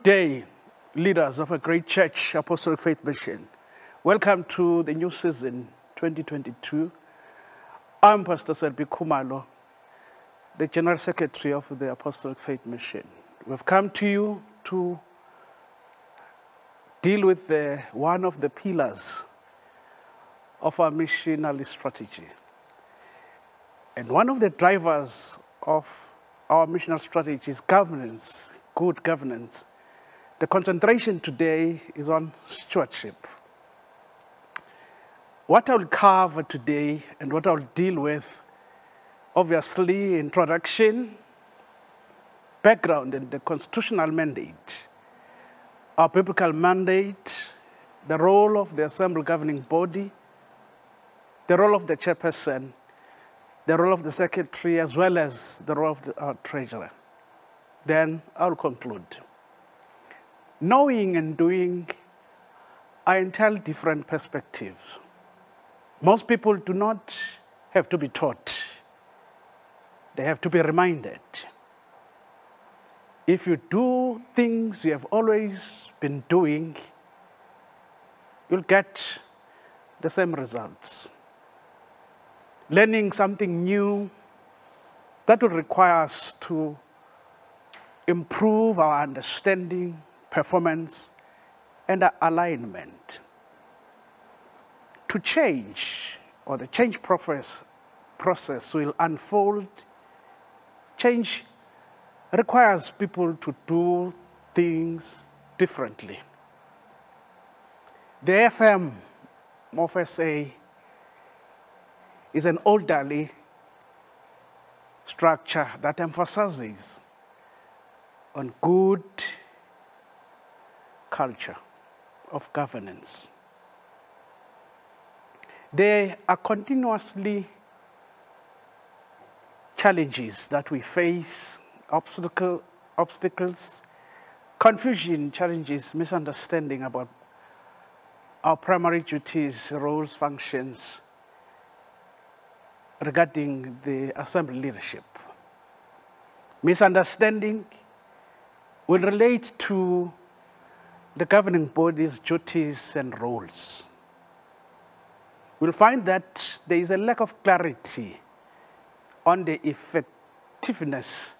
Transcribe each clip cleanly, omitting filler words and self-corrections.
day, leaders of a great church, Apostolic Faith Mission. Welcome to the new season, 2022. I'm Pastor Selby Khumalo, the General Secretary of the Apostolic Faith Mission. We've come to you to deal with one of the pillars of our missionary strategy. And one of the drivers of our missional strategy is governance, good governance. The concentration today is on stewardship. What I'll cover today and what I'll deal with, obviously, introduction, background, and the constitutional mandate, our biblical mandate, the role of the assembly governing body, the role of the chairperson, the role of the secretary, as well as the role of our treasurer. Then I'll conclude. Knowing and doing are entirely different perspectives. Most people do not have to be taught. They have to be reminded. If you do things you have always been doing, you'll get the same results. Learning something new, that will require us to improve our understanding, performance, and our alignment. To change, or the change process will unfold. Change requires people to do things differently. The FM of SA is an orderly structure that emphasizes on good culture of governance. There are continuously challenges that we face, obstacles, confusion, challenges, misunderstanding about our primary duties, roles, functions regarding the assembly leadership. Misunderstanding will relate to the governing body's duties and roles. We'll find that there is a lack of clarity on the effectiveness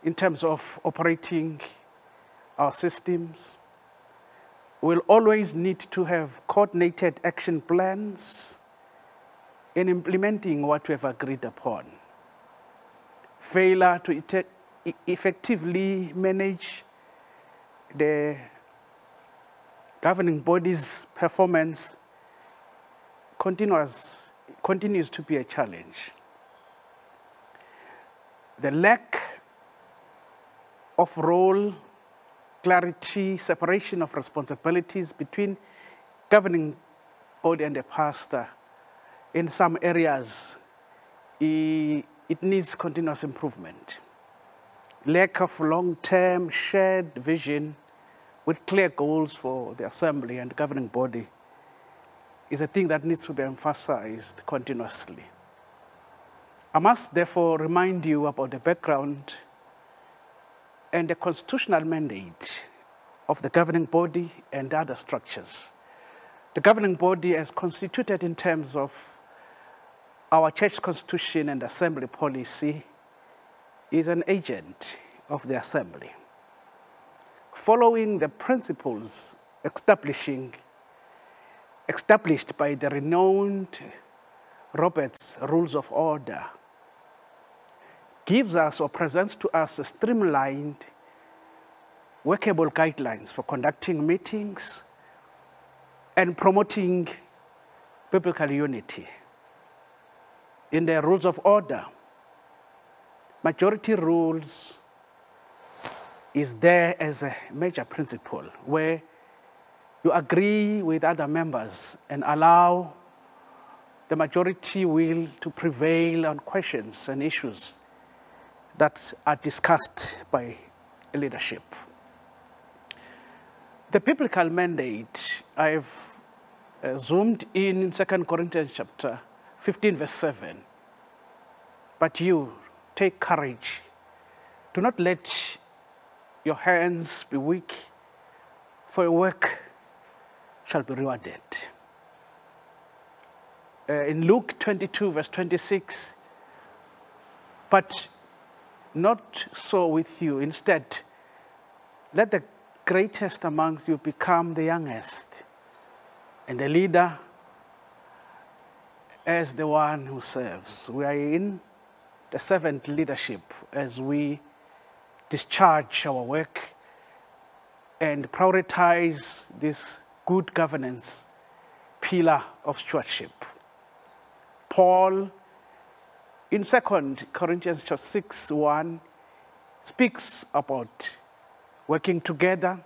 in terms of operating our systems. We'll always need to have coordinated action plans in implementing what we have agreed upon. Failure to effectively manage the governing body's performance continues to be a challenge. The lack of role, clarity, separation of responsibilities between governing body and the pastor in some areas, it needs continuous improvement. Lack of long-term shared vision with clear goals for the assembly and governing body is a thing that needs to be emphasized continuously. I must therefore remind you about the background and the constitutional mandate of the governing body and other structures. The governing body, as constituted in terms of our church constitution and assembly policy, is an agent of the assembly. Following the principles established by the renowned Robert's Rules of Order, gives us or presents to us a streamlined, workable guidelines for conducting meetings and promoting biblical unity. In the Rules of Order, majority rules is there as a major principle where you agree with other members and allow the majority will to prevail on questions and issues that are discussed by leadership. The biblical mandate, I've zoomed in 2 Corinthians chapter 15, verse 7. But you, take courage. Do not let your hands be weak, for your work shall be rewarded. In Luke 22, verse 26, but not so with you. Instead, let the greatest amongst you become the youngest, and the leader as the one who serves. We are in the servant leadership as we discharge our work and prioritize this good governance pillar of stewardship. Paul, in 2 Corinthians 6:1, speaks about working together,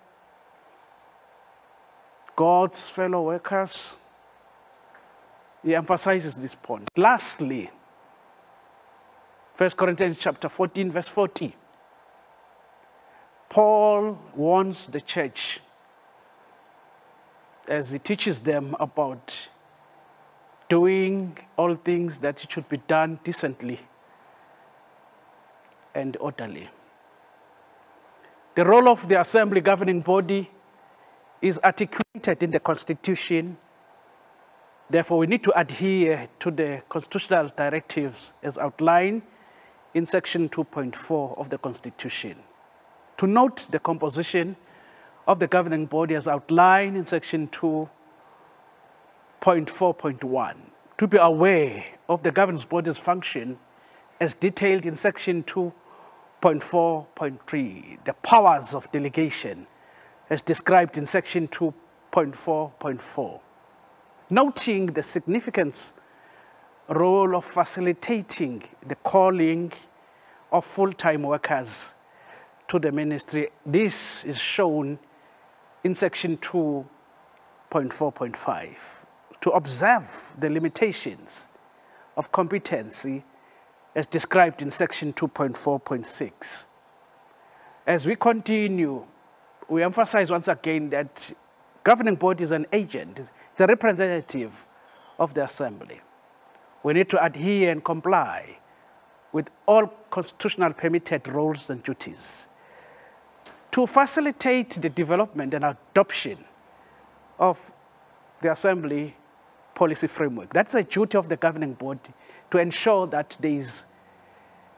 God's fellow workers. He emphasizes this point. Lastly, 1 Corinthians chapter 14, verse 40. Paul warns the church as he teaches them about doing all things that should be done decently and orderly. The role of the assembly governing body is articulated in the Constitution. Therefore, we need to adhere to the constitutional directives as outlined in section 2.4 of the Constitution. To note the composition of the governing body as outlined in section 2.4.1. To be aware of the governing body's function as detailed in section 2.4.3. The powers of delegation as described in section 2.4.4. Noting the significance role of facilitating the calling of full-time workers to the ministry. This is shown in section 2.4.5. To observe the limitations of competency as described in section 2.4.6. As we continue, we emphasize once again that governing body is an agent, it's a representative of the assembly. We need to adhere and comply with all constitutional permitted roles and duties. To facilitate the development and adoption of the assembly policy framework, that's a duty of the governing body to ensure that there is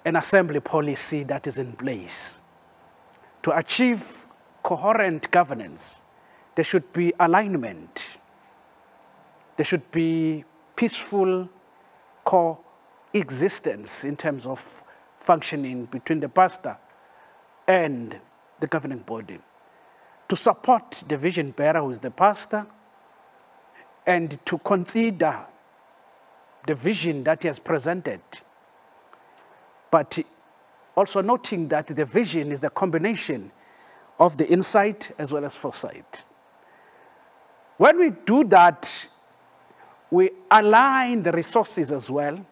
an assembly policy that is in place. To achieve coherent governance, there should be alignment. There should be peaceful coexistence in terms of functioning between the pastor and the governing body. To support the vision bearer, who is the pastor, and to consider the vision that he has presented, but also noting that the vision is the combination of the insight as well as foresight. When we do that, we align the resources as well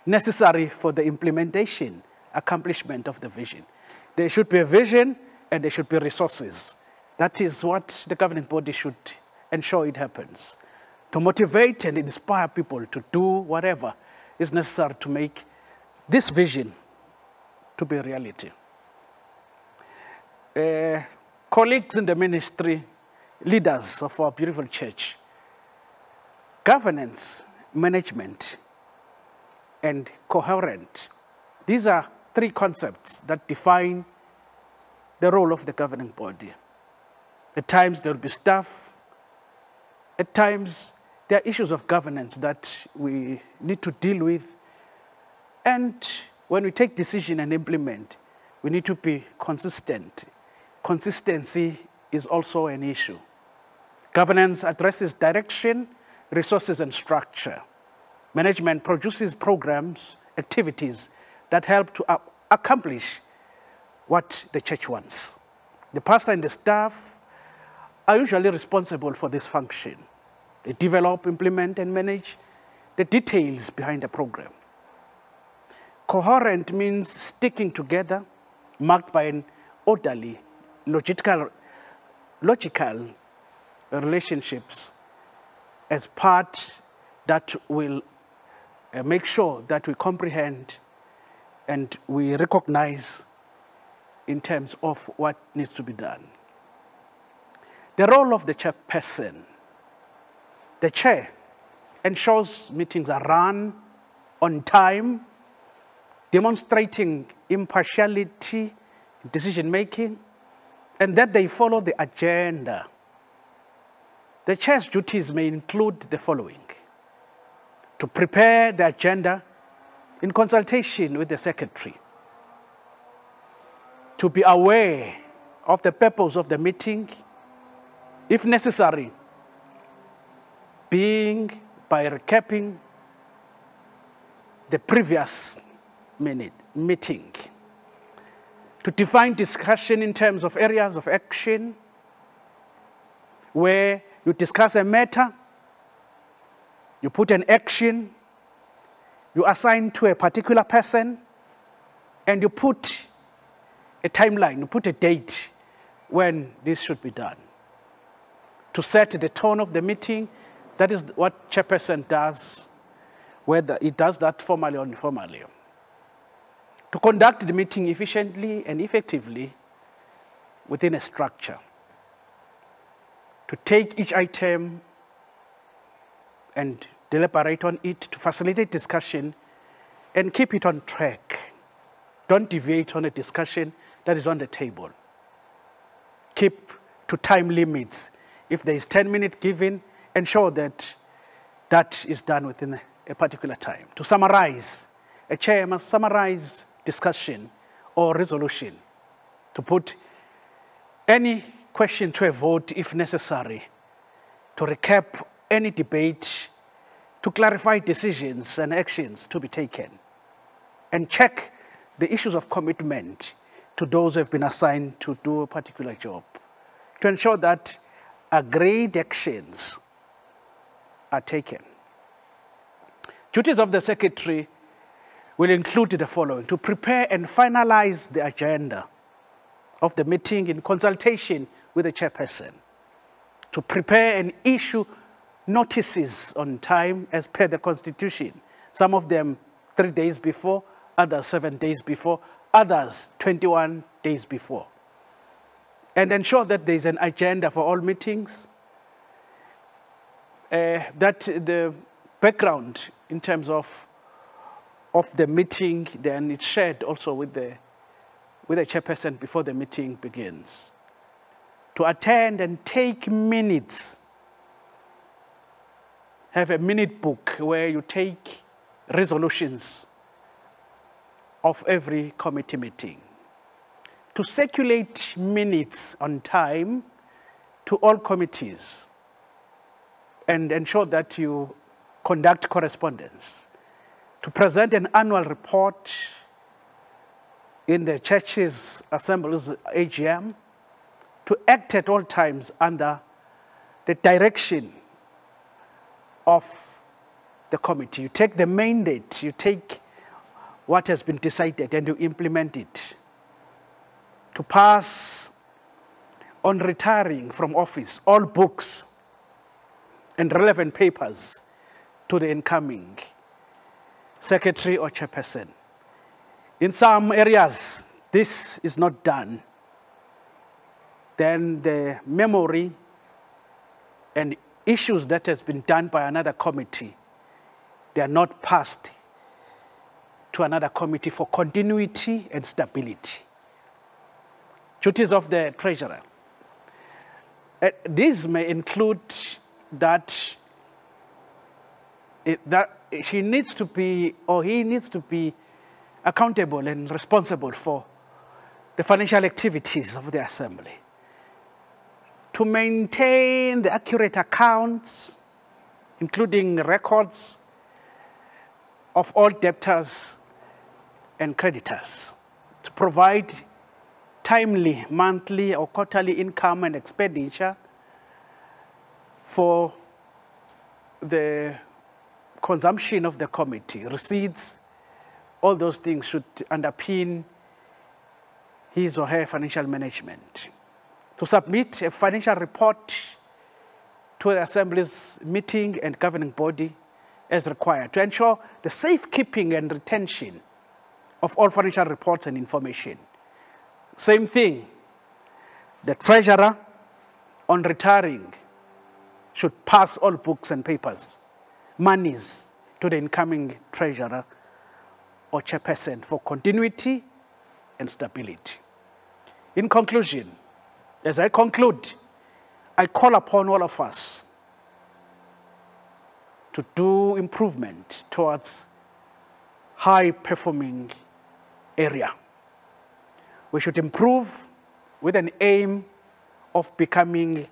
necessary for the implementation, accomplishment of the vision. There should be a vision and there should be resources. That is what the governing body should ensure it happens. To motivate and inspire people to do whatever is necessary to make this vision to be a reality. Colleagues in the ministry, leaders of our beautiful church, governance, management, and coherent. These are three concepts that define the role of the governing body. At times there will be staff. At times there are issues of governance that we need to deal with. And when we take decision and implement, we need to be consistent. Consistency is also an issue. Governance addresses direction, resources, and structure. Management produces programs, activities that help to accomplish what the church wants. The pastor and the staff are usually responsible for this function. They develop, implement, and manage the details behind the program. Coherent means sticking together, marked by an orderly, logical relationships as part that will make sure that we comprehend and we recognize in terms of what needs to be done. The role of the chairperson. The chair ensures meetings are run on time, demonstrating impartiality in decision-making, and that they follow the agenda. The chair's duties may include the following: to prepare the agenda in consultation with the secretary, to be aware of the purpose of the meeting, if necessary, being by recapping the previous meeting, to define discussion in terms of areas of action where you discuss a matter, you put an action, you assign to a particular person, and you put a timeline, you put a date when this should be done. To set the tone of the meeting, that is what chairperson does, whether it does that formally or informally. To conduct the meeting efficiently and effectively within a structure. To take each item and deliberate on it, to facilitate discussion and keep it on track. Don't deviate on a discussion that is on the table. Keep to time limits. If there is 10 minutes given, ensure that that is done within a particular time. To summarize, a chair must summarize discussion or resolution. To put any question to a vote if necessary. To recap any debate. To clarify decisions and actions to be taken. And check the issues of commitment to those who have been assigned to do a particular job. To ensure that agreed actions are taken. Duties of the secretary will include the following: to prepare and finalize the agenda of the meeting in consultation with the chairperson, to prepare and issue notices on time as per the Constitution, some of them 3 days before, others 7 days before, others 21 days before, and ensure that there is an agenda for all meetings, that the background in terms of the meeting, then it's shared also with the chairperson before the meeting begins. To attend and take minutes. Have a minute book where you take resolutions of every committee meeting. To circulate minutes on time to all committees and ensure that you conduct correspondence. To present an annual report in the church's assemblies, AGM. To act at all times under the direction of the committee. You take the mandate, you take what has been decided and you implement it. To pass on retiring from office all books and relevant papers to the incoming secretary or chairperson. In some areas, this is not done. Then the memory and issues that has been done by another committee, they are not passed to another committee for continuity and stability. Duties of the treasurer. These may include that she needs to be, or he needs to be accountable and responsible for the financial activities of the assembly. To maintain the accurate accounts, including records of all debtors and creditors. To provide timely monthly or quarterly income and expenditure for the consumption of the committee. Receipts, all those things should underpin his or her financial management. To submit a financial report to the Assembly's meeting and governing body as required. To ensure the safekeeping and retention of all financial reports and information. Same thing, the treasurer on retiring should pass all books and papers, monies to the incoming treasurer or chairperson for continuity and stability. In conclusion, as I conclude, I call upon all of us to do improvement towards high-performing area. We should improve with an aim of becoming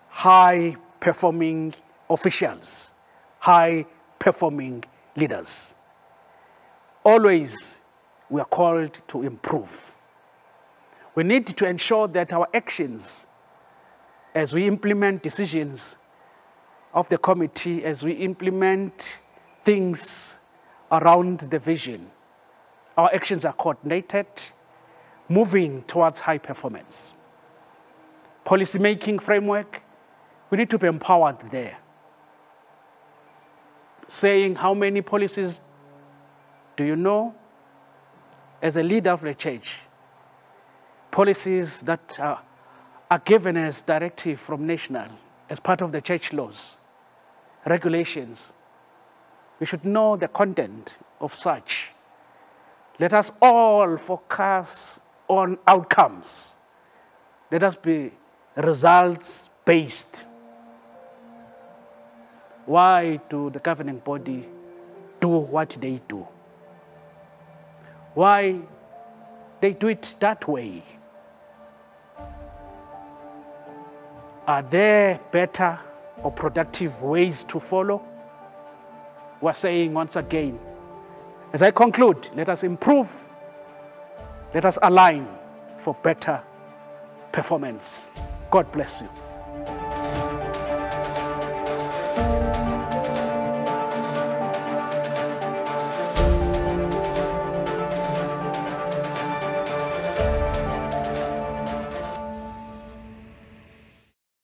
high-performing officials, high-performing leaders. Always, we are called to improve. We need to ensure that our actions, as we implement decisions of the committee, as we implement things around the vision, our actions are coordinated, moving towards high performance. Policy-making framework, we need to be empowered there. Saying how many policies do you know? As a leader of the church, policies that are given as directive from national, as part of the church laws, regulations, we should know the content of such. Let us all focus on outcomes. Let us be results-based. Why do the governing body do what they do? Why they do it that way? Are there better or productive ways to follow? We're saying once again, as I conclude, let us improve, let us align for better performance. God bless you.